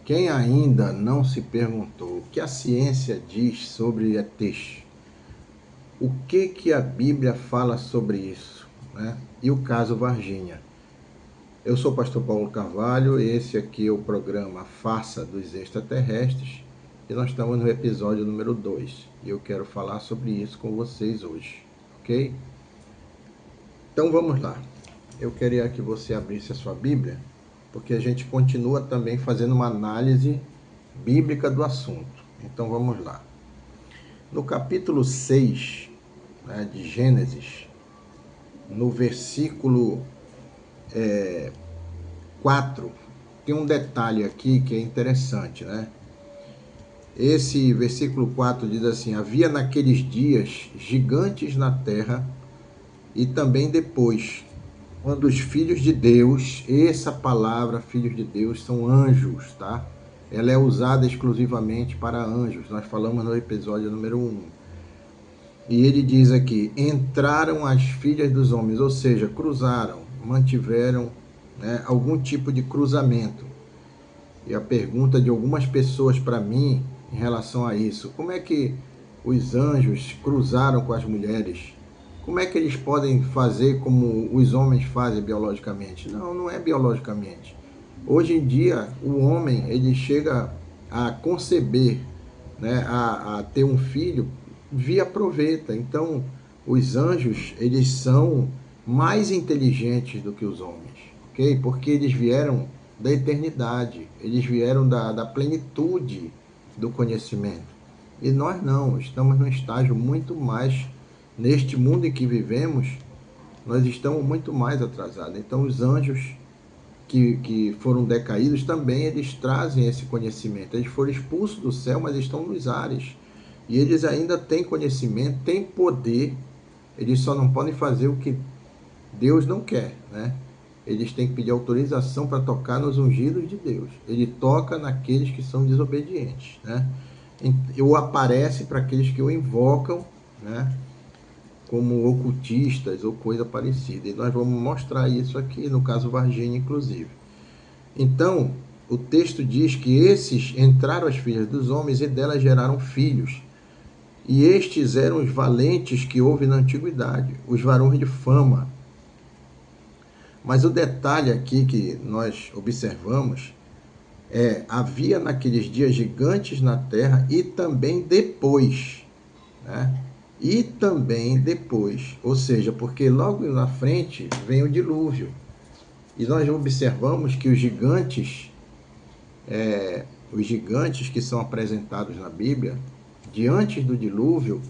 Quem ainda não se perguntou o que a ciência diz sobre ETs? O que a Bíblia fala sobre isso, né? E o caso Varginha. Eu sou o pastor Paulo Carvalho e esse aqui é o programa Farsa dos Extraterrestres e nós estamos no episódio número 2 e eu quero falar sobre isso com vocês hoje, ok? Então vamos lá. Eu queria que você abrisse a sua Bíblia, porque a gente continua também fazendo uma análise bíblica do assunto. Então vamos lá. No capítulo 6, né, de Gênesis, no versículo 4, tem um detalhe aqui que é interessante, né? Esse versículo 4 diz assim: havia naqueles dias gigantes na terra e também depois, quando os filhos de Deus, essa palavra filhos de Deus são anjos, tá? Ela é usada exclusivamente para anjos. Nós falamos no episódio número 1. E ele diz aqui: entraram as filhas dos homens, ou seja, cruzaram, mantiveram, né, algum tipo de cruzamento. E a pergunta de algumas pessoas para mim em relação a isso: como é que os anjos cruzaram com as mulheres? Como é que eles podem fazer como os homens fazem biologicamente? Não, não é biologicamente. Hoje em dia, o homem ele chega a conceber, né, a ter um filho via proveta. Então, os anjos eles são mais inteligentes do que os homens, ok? Porque eles vieram da eternidade, eles vieram da plenitude do conhecimento. E nós não, estamos num estágio muito mais, neste mundo em que vivemos, nós estamos muito mais atrasados. Então os anjos que foram decaídos também, eles trazem esse conhecimento. Eles foram expulsos do céu, mas estão nos ares. E eles ainda têm conhecimento, têm poder, eles só não podem fazer o que Deus não quer, né? Eles têm que pedir autorização para tocar nos ungidos de Deus. Ele toca naqueles que são desobedientes, né? Ou aparece para aqueles que o invocam, né, como ocultistas ou coisa parecida. E nós vamos mostrar isso aqui no caso Varginha, inclusive. Então, o texto diz que esses entraram as filhas dos homens e delas geraram filhos. E estes eram os valentes que houve na antiguidade, os varões de fama. Mas o detalhe aqui que nós observamos havia naqueles dias gigantes na terra e também depois, né? E também depois, ou seja, porque logo na frente vem o dilúvio. E nós observamos que os gigantes que são apresentados na Bíblia, diante do dilúvio,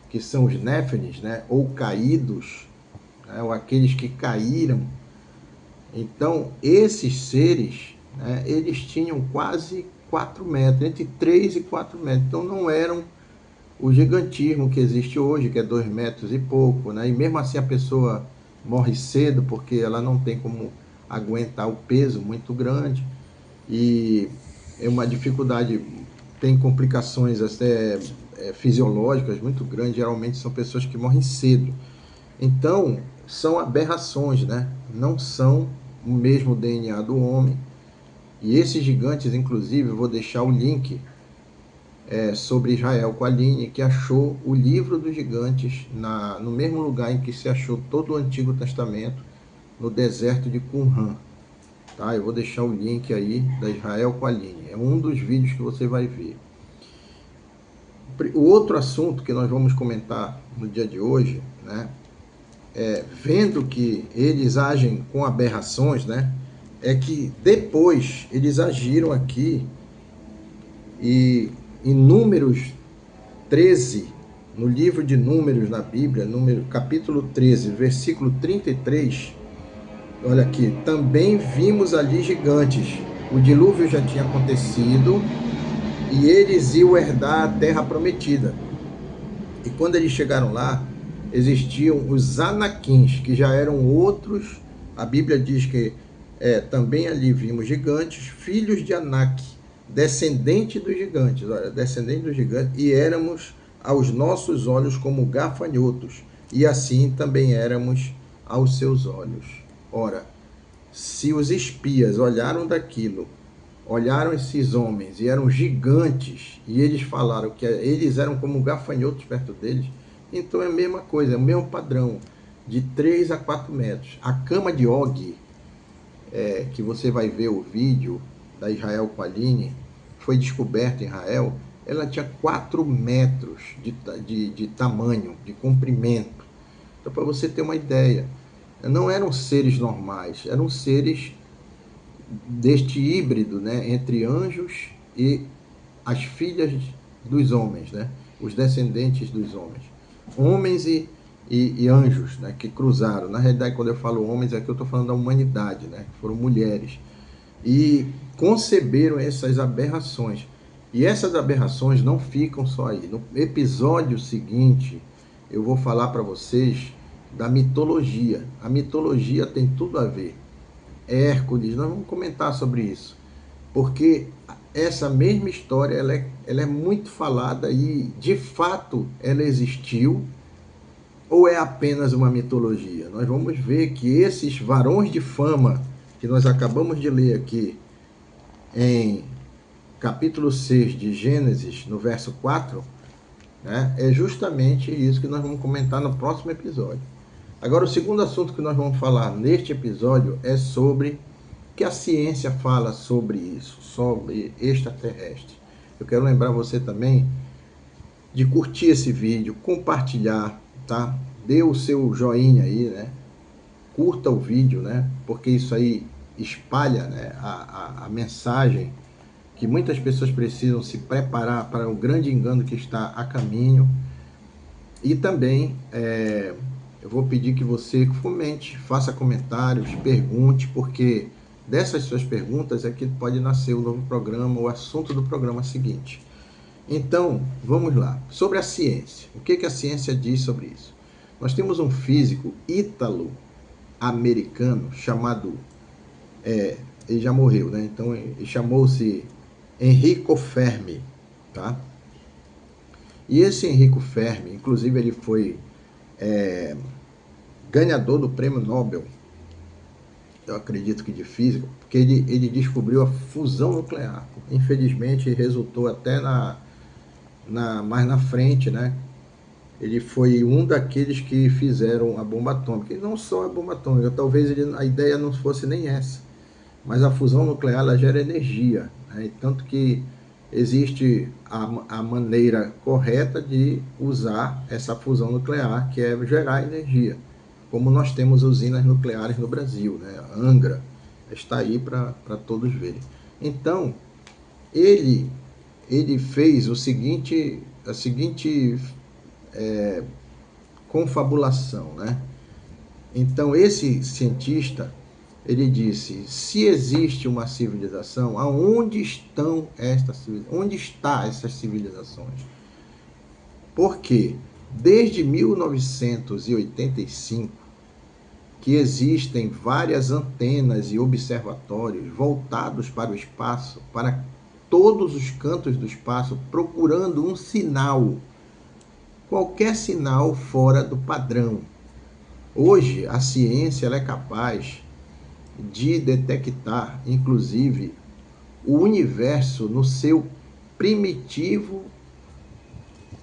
que são os néfines, né, ou caídos, né, ou aqueles que caíram. Então, esses seres, né, eles tinham quase 4 metros, entre 3 e 4 metros. Então, não eram o gigantismo que existe hoje, que é 2 metros e pouco, né? E mesmo assim a pessoa morre cedo, porque ela não tem como aguentar o peso muito grande. E é uma dificuldade, tem complicações até fisiológicas muito grandes. Geralmente são pessoas que morrem cedo. Então, são aberrações, né? Não são o mesmo DNA do homem. E esses gigantes, inclusive, eu vou deixar o link sobre Israel com a Aline, que achou o livro dos gigantes no mesmo lugar em que se achou todo o Antigo Testamento, no deserto de Qumran. Tá? Eu vou deixar o link aí da Israel com a Aline. É um dos vídeos que você vai ver. O outro assunto que nós vamos comentar no dia de hoje, né, vendo que eles agem com aberrações, né, é que depois eles agiram aqui e em Números 13, no livro de Números na Bíblia, capítulo 13, versículo 33, olha aqui: também vimos ali gigantes. O dilúvio já tinha acontecido e eles iam herdar a terra prometida. E quando eles chegaram lá, existiam os anaquins, que já eram outros. A Bíblia diz que também ali vimos gigantes, filhos de Anak, descendente dos gigantes, olha, descendente dos gigantes, e éramos aos nossos olhos como gafanhotos, e assim também éramos aos seus olhos. Ora, se os espias olharam daquilo olharam esses homens e eram gigantes, e eles falaram que eles eram como gafanhotos perto deles, então é a mesma coisa, é o mesmo padrão, de 3 a 4 metros. A cama de Og, que você vai ver o vídeo da Israel Qualine, foi descoberta em Israel, ela tinha 4 metros de tamanho, de comprimento. Então, para você ter uma ideia, não eram seres normais, eram seres deste híbrido, né, entre anjos e as filhas dos homens, né, os descendentes dos homens. Homens e anjos, né, que cruzaram. Na realidade, quando eu falo homens, aqui eu estou falando da humanidade, né, que foram mulheres. E conceberam essas aberrações. E essas aberrações não ficam só aí. No episódio seguinte, eu vou falar para vocês da mitologia. A mitologia tem tudo a ver. Hércules, nós vamos comentar sobre isso. Porque essa mesma história, ela é muito falada e, de fato, ela existiu ou é apenas uma mitologia? Nós vamos ver que esses varões de fama que nós acabamos de ler aqui em capítulo 6 de Gênesis, no verso 4, né, é justamente isso que nós vamos comentar no próximo episódio. Agora, o segundo assunto que nós vamos falar neste episódio é sobre o que a ciência fala sobre isso, sobre extraterrestre. Eu quero lembrar você também de curtir esse vídeo, compartilhar, tá? Dê o seu joinha aí, né? Curta o vídeo, né? Porque isso aí espalha, né, a mensagem que muitas pessoas precisam se preparar para o grande engano que está a caminho. E também eu vou pedir que você comente, faça comentários, pergunte, porque dessas suas perguntas é que pode nascer o novo programa, o assunto do programa seguinte. Então, vamos lá. Sobre a ciência. O que a ciência diz sobre isso? Nós temos um físico ítalo-americano chamado... ele já morreu, né? Então, ele chamou-se Enrico Fermi, tá? E esse Enrico Fermi, inclusive, ele foi ganhador do prêmio Nobel, eu acredito que de física, porque ele descobriu a fusão nuclear. Infelizmente, resultou até mais na frente, né? Ele foi um daqueles que fizeram a bomba atômica. E não só a bomba atômica, talvez a ideia não fosse nem essa. Mas a fusão nuclear, ela gera energia, né? Tanto que existe a maneira correta de usar essa fusão nuclear, que é gerar energia. Como nós temos usinas nucleares no Brasil, né? Angra está aí para todos verem. Então, ele fez a seguinte confabulação, né? Então, esse cientista, ele disse: se existe uma civilização, aonde estão onde está essas civilizações? Porque desde 1985 que existem várias antenas e observatórios voltados para o espaço, para todos os cantos do espaço, procurando um sinal, qualquer sinal fora do padrão. Hoje, a ciência ela é capaz de detectar, inclusive, o universo no seu primitivo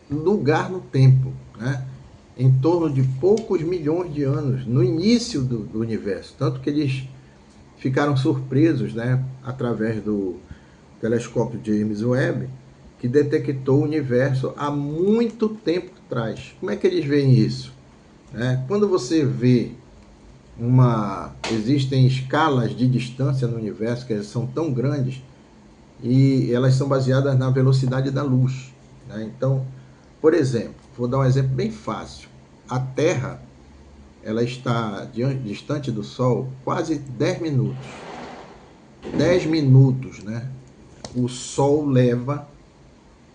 lugar no tempo, né? Em torno de poucos milhões de anos, no início do universo. Tanto que eles ficaram surpresos, né, através do telescópio James Webb, que detectou o universo há muito tempo atrás. Como é que eles veem isso? Quando você vê existem escalas de distância no universo que são tão grandes e elas são baseadas na velocidade da luz, né? Então, por exemplo, vou dar um exemplo bem fácil. A Terra, ela está distante do Sol quase 10 minutos. 10 minutos, né? O Sol leva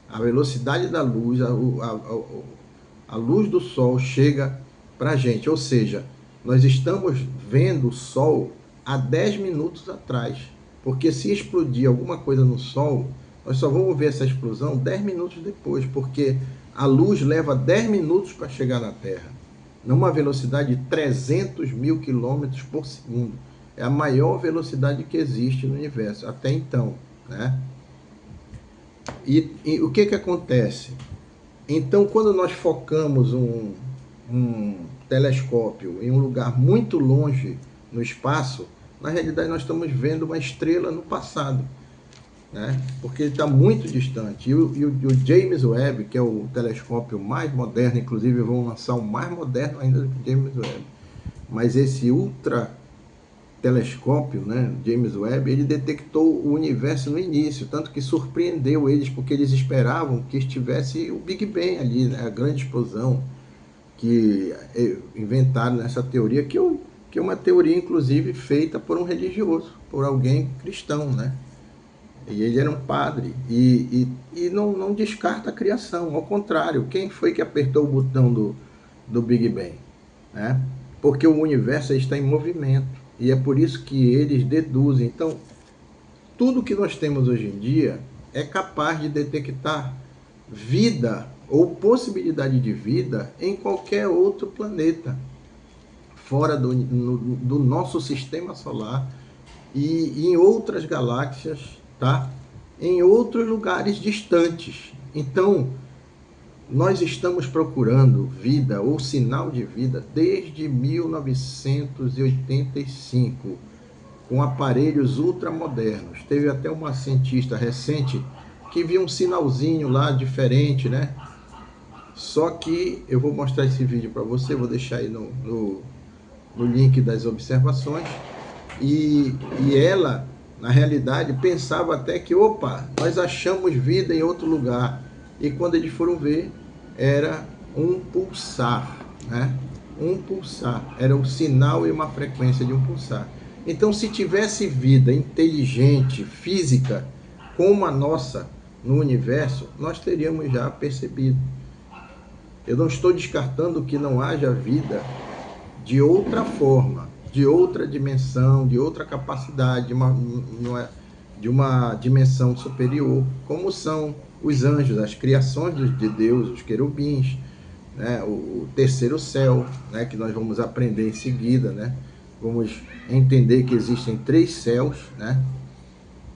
a velocidade da luz, a luz do Sol chega para a gente. Ou seja, nós estamos vendo o Sol há 10 minutos atrás. Porque se explodir alguma coisa no Sol, nós só vamos ver essa explosão 10 minutos depois, porque a luz leva 10 minutos para chegar na Terra, numa velocidade de 300 mil quilômetros por segundo. É a maior velocidade que existe no universo, até então. né? E o que acontece? Então, quando nós focamos um telescópio em um lugar muito longe no espaço, na realidade nós estamos vendo uma estrela no passado, né? Porque ele está muito distante. E o James Webb, que é o telescópio mais moderno, inclusive vão lançar um mais moderno ainda do que o James Webb, mas esse ultra telescópio, né, James Webb, ele detectou o universo no início, tanto que surpreendeu eles, porque eles esperavam que estivesse o Big Bang ali, né, a grande explosão que inventaram nessa teoria, que é uma teoria, inclusive, feita por um religioso, por alguém cristão, né? E ele era um padre, e não descarta a criação, ao contrário, quem foi que apertou o botão do Big Bang? Né? Porque o universo está em movimento, e é por isso que eles deduzem. Então, tudo que nós temos hoje em dia é capaz de detectar vida ou possibilidade de vida em qualquer outro planeta, fora do nosso sistema solar e em outras galáxias, tá? Em outros lugares distantes. Então, nós estamos procurando vida ou sinal de vida desde 1985, com aparelhos ultramodernos. Teve até uma cientista recente que viu um sinalzinho lá diferente, né? Só que eu vou mostrar esse vídeo para você, vou deixar aí no link das observações. E ela, na realidade, pensava até que, opa, nós achamos vida em outro lugar. E quando eles foram ver, era um pulsar, né? Um pulsar, era um sinal e uma frequência de um pulsar. Então, se tivesse vida inteligente, física, como a nossa no universo, nós teríamos já percebido. Eu não estou descartando que não haja vida de outra forma, de outra dimensão, de outra capacidade, de uma dimensão superior, como são os anjos, as criações de Deus, os querubins, né, o terceiro céu, né, que nós vamos aprender em seguida, né? Vamos entender que existem 3 céus, né?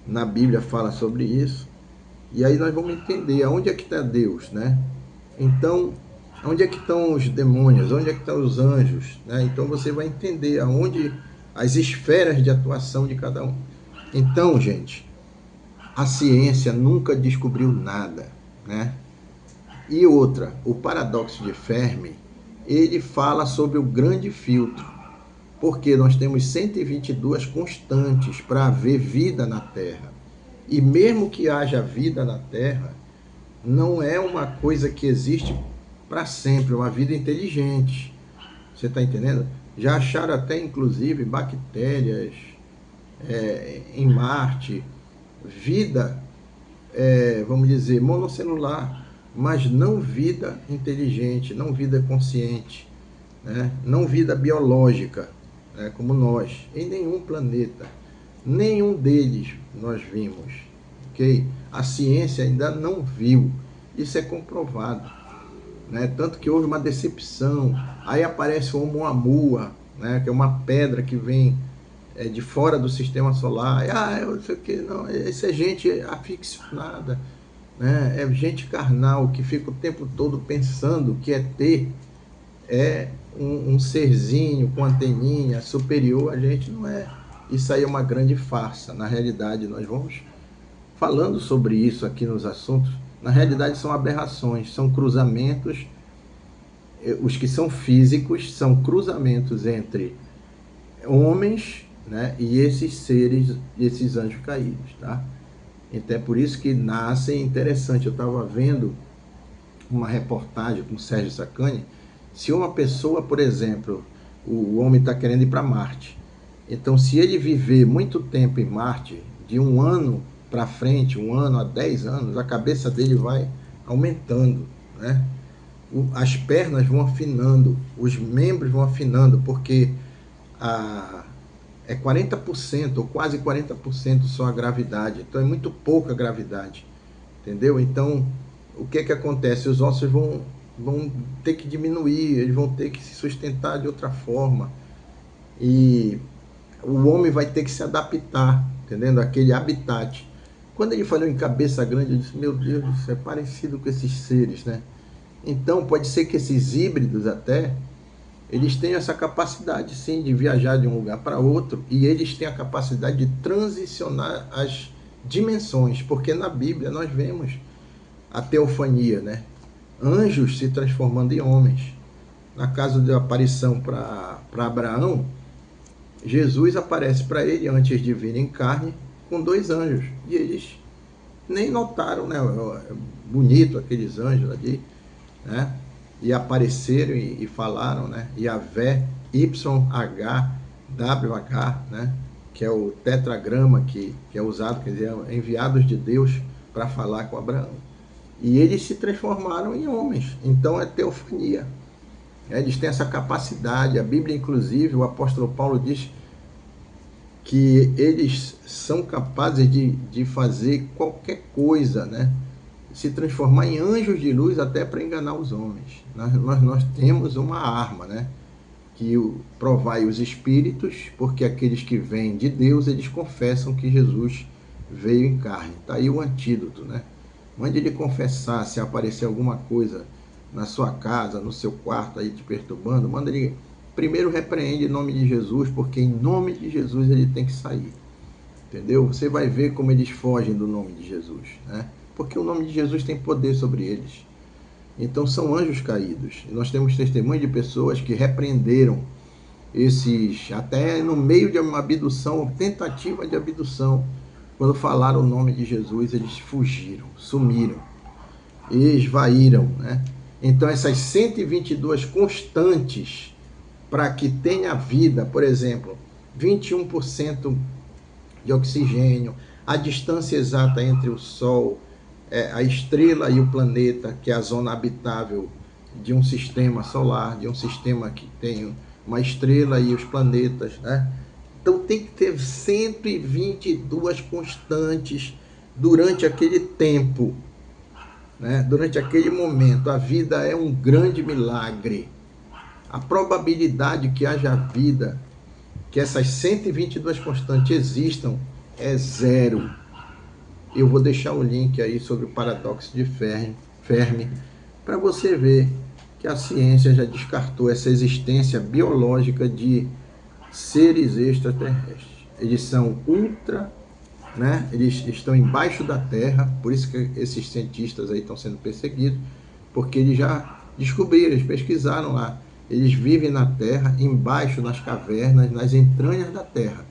Na Bíblia fala sobre isso. E aí nós vamos entender aonde é que está Deus, né? Então, onde é que estão os demônios? Onde é que estão os anjos? Né? Então você vai entender aonde as esferas de atuação de cada um. Então, gente, a ciência nunca descobriu nada, né? E outra, o paradoxo de Fermi, ele fala sobre o grande filtro, porque nós temos 122 constantes para haver vida na Terra. E mesmo que haja vida na Terra, não é uma coisa que existe para sempre, uma vida inteligente. Você está entendendo? Já acharam até, inclusive, bactérias em Marte, vida, vamos dizer, monocelular, mas não vida inteligente, não vida consciente, né? Não vida biológica, né? Como nós, em nenhum planeta. Nenhum deles nós vimos, ok? A ciência ainda não viu, isso é comprovado, né? Tanto que houve uma decepção, aí aparece o Oumuamua, né? Que é uma pedra que vem de fora do sistema solar, eu não sei o que, não, isso é gente aficionada, né? É gente carnal que fica o tempo todo pensando que ET é um serzinho com anteninha superior a gente, não é. Isso aí é uma grande farsa. Na realidade, nós vamos falando sobre isso aqui nos assuntos. Na realidade, são aberrações, são cruzamentos. Os que são físicos são cruzamentos entre homens, né, e esses seres, esses anjos caídos, tá? Então é por isso que nascem. Interessante, eu estava vendo uma reportagem com o Sérgio Sacani. Se uma pessoa, por exemplo, o homem está querendo ir para Marte, então se ele viver muito tempo em Marte, de 1 ano para frente, 1 ano a 10 anos, a cabeça dele vai aumentando, né? As pernas vão afinando, os membros vão afinando, porque é 40% ou quase 40% só a gravidade, então é muito pouca gravidade, entendeu? Então, o que acontece? Os ossos vão ter que diminuir, eles vão ter que se sustentar de outra forma, e o homem vai ter que se adaptar, entendendo? Aquele habitat. Quando ele falou em cabeça grande, eu disse, meu Deus, isso é parecido com esses seres, né? Então, pode ser que esses híbridos até, eles tenham essa capacidade, sim, de viajar de um lugar para outro, e eles têm a capacidade de transicionar as dimensões, porque na Bíblia nós vemos a teofania, né? Anjos se transformando em homens. Na casa da aparição para Abraão, Jesus aparece para ele antes de vir em carne com 2 anjos, e eles nem notaram, né? Bonito aqueles anjos ali, né? E apareceram e falaram, né? Yahvé, YHWH, né? Que é o tetragrama que é usado, quer dizer, enviados de Deus para falar com Abraão. E eles se transformaram em homens. Então é teofania. Eles têm essa capacidade. A Bíblia, inclusive, o apóstolo Paulo diz que eles são capazes de fazer qualquer coisa, né? Se transformar em anjos de luz até para enganar os homens. Nós temos uma arma, né? Que provai os espíritos, porque aqueles que vêm de Deus, eles confessam que Jesus veio em carne. Está aí o antídoto, né? Mande ele confessar, se aparecer alguma coisa na sua casa, no seu quarto aí te perturbando, manda ele primeiro repreende em nome de Jesus, porque em nome de Jesus ele tem que sair. Entendeu? Você vai ver como eles fogem do nome de Jesus, né? Porque o nome de Jesus tem poder sobre eles. Então são anjos caídos. E nós temos testemunho de pessoas que repreenderam esses, até no meio de uma abdução, tentativa de abdução, quando falaram o nome de Jesus, eles fugiram, sumiram, esvaíram, né? Então essas 122 constantes para que tenha vida, por exemplo, 21% de oxigênio, a distância exata entre o Sol, a estrela e o planeta, que é a zona habitável de um sistema solar, de um sistema que tem uma estrela e os planetas, né? Então tem que ter 122 constantes durante aquele tempo, né? Durante aquele momento. A vida é um grande milagre. A probabilidade que haja vida, que essas 122 constantes existam, é 0. Eu vou deixar o link aí sobre o paradoxo de Fermi para você ver que a ciência já descartou essa existência biológica de seres extraterrestres. Eles são ultra, né? Eles estão embaixo da Terra, por isso que esses cientistas aí estão sendo perseguidos, porque eles já descobriram, eles pesquisaram lá. Eles vivem na Terra, embaixo, nas cavernas, nas entranhas da Terra,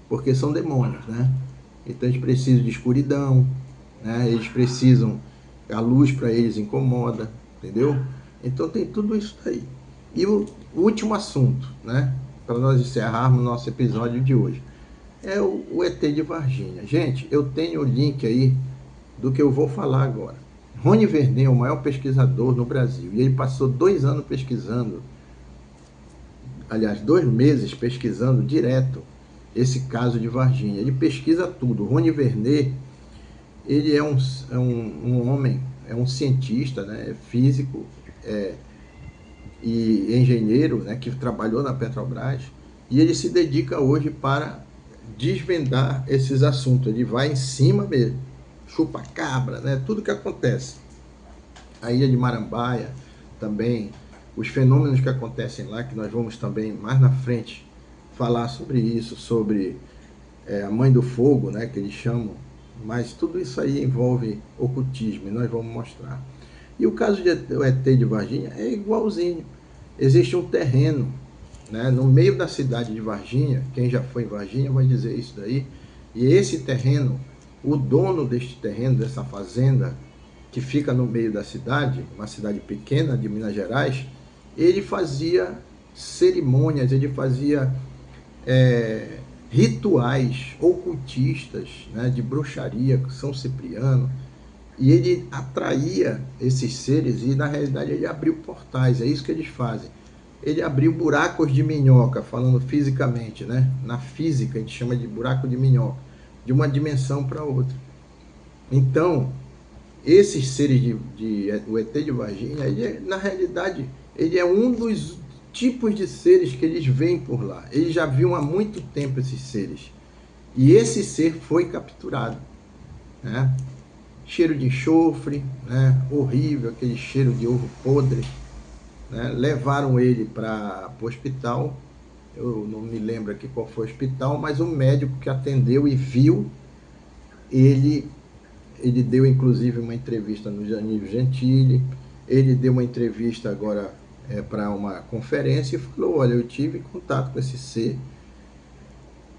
porque são demônios, né? Então eles precisam de escuridão, né? Eles precisam, a luz para eles incomoda, entendeu? Então tem tudo isso aí. E o último assunto, né? Para nós encerrarmos o nosso episódio de hoje, é o ET de Varginha. Gente, eu tenho o link aí do que eu vou falar agora. Rony Vernet é o maior pesquisador no Brasil, e ele passou 2 anos pesquisando, aliás, 2 meses pesquisando direto esse caso de Varginha. Ele pesquisa tudo. Rony Vernet, ele é um homem, é um cientista, né? É físico, e engenheiro, né? Que trabalhou na Petrobras, e ele se dedica hoje para desvendar esses assuntos. Ele vai em cima mesmo, chupa-cabra, né? Tudo que acontece. A ilha de Marambaia também, os fenômenos que acontecem lá, que nós vamos também mais na frente falar sobre isso, sobre a mãe do fogo, né, que eles chamam, mas tudo isso aí envolve ocultismo, e nós vamos mostrar. E o caso do ET de Varginha é igualzinho. Existe um terreno, né, no meio da cidade de Varginha, quem já foi em Varginha vai dizer isso daí, e esse terreno, o dono deste terreno, dessa fazenda, que fica no meio da cidade, uma cidade pequena de Minas Gerais, ele fazia cerimônias, ele fazia rituais ocultistas, né, de bruxaria, São Cipriano, e ele atraía esses seres, e na realidade ele abriu portais. É isso que eles fazem. Ele abriu buracos de minhoca, falando fisicamente, né? Na física a gente chama de buraco de minhoca, de uma dimensão para outra. Então, esses seres o ET de Varginha, na realidade, ele é um dos tipos de seres que eles veem por lá. Eles já viam há muito tempo esses seres. E esse ser foi capturado. né? Cheiro de enxofre, né? Horrível, aquele cheiro de ovo podre, né? Levaram ele para o hospital. Eu não me lembro aqui qual foi o hospital, mas o médico que atendeu e viu ele, ele deu inclusive uma entrevista no Danilo Gentili. Ele deu uma entrevista agora para uma conferência e falou: olha, eu tive contato com esse ser,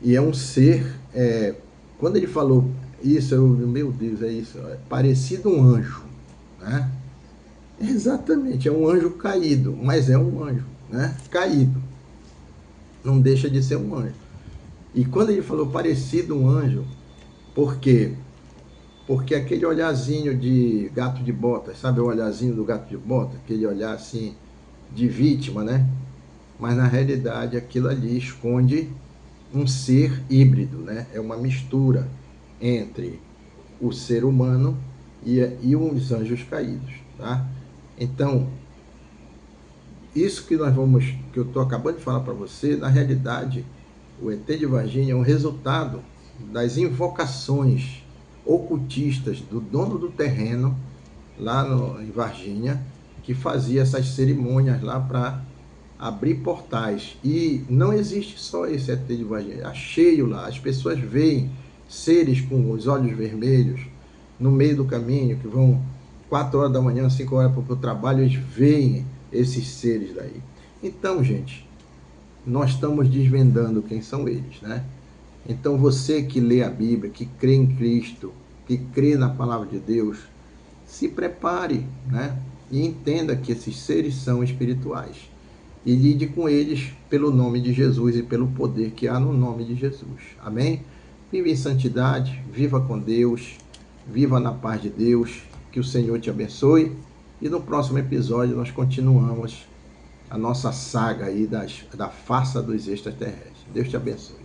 e é um ser, quando ele falou isso, meu Deus, é isso, é parecido um anjo, né? Exatamente, é um anjo caído, mas é um anjo, né? Caído, não deixa de ser um anjo. E quando ele falou parecido um anjo, por quê? Porque aquele olhazinho de gato de bota, sabe o olhazinho do gato de bota? Aquele olhar assim de vítima, né? Mas na realidade aquilo ali esconde um ser híbrido, né? É uma mistura entre o ser humano e os anjos caídos, tá? Então, isso que que eu estou acabando de falar para você, na realidade, o ET de Varginha é um resultado das invocações ocultistas do dono do terreno lá em Varginha, que fazia essas cerimônias lá para abrir portais. E não existe só esse ET de Varginha, é cheio lá. As pessoas veem seres com os olhos vermelhos no meio do caminho, que vão 4 horas da manhã, 5 horas para o trabalho, eles veem esses seres daí. Então, gente, nós estamos desvendando quem são eles, né? Então, você que lê a Bíblia, que crê em Cristo, que crê na palavra de Deus, se prepare, né? E entenda que esses seres são espirituais. E lide com eles pelo nome de Jesus e pelo poder que há no nome de Jesus. Amém? Viva em santidade, viva com Deus, viva na paz de Deus, que o Senhor te abençoe. E no próximo episódio nós continuamos a nossa saga aí da farsa dos extraterrestres. Deus te abençoe.